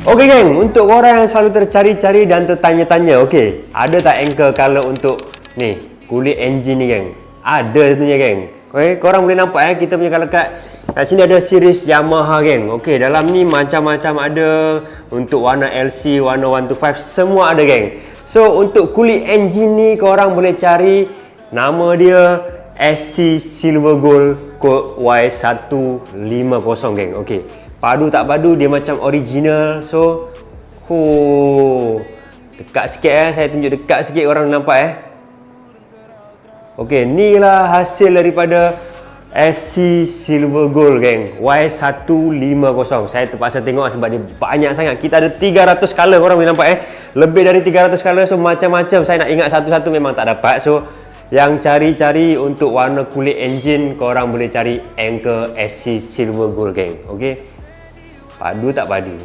Okey geng, untuk korang yang selalu tercari-cari dan tertanya-tanya, okey, ada tak anchor color untuk ni, kulit engine ni geng? Ada tentunya geng. Okey, korang boleh nampak kita punya color card. Kat sini ada series Yamaha geng. Okey, dalam ni macam-macam ada. Untuk warna LC, warna 125 semua ada geng. So untuk kulit engine ni korang boleh cari nama dia SC Silver Gold Code Y150 geng. Okey. Padu tak padu dia macam original. So dekat sikit saya tunjuk dekat sikit orang nampak Okey, ni lah hasil daripada SC Silver Gold geng, Y150. Saya terpaksa tengok sebab dia banyak sangat. Kita ada 300 color, korang boleh nampak lebih dari 300 color. So macam-macam, saya nak ingat satu-satu memang tak dapat. So yang cari-cari untuk warna kulit engine, korang boleh cari anchor SC Silver Gold geng. Okey, padu tak padu.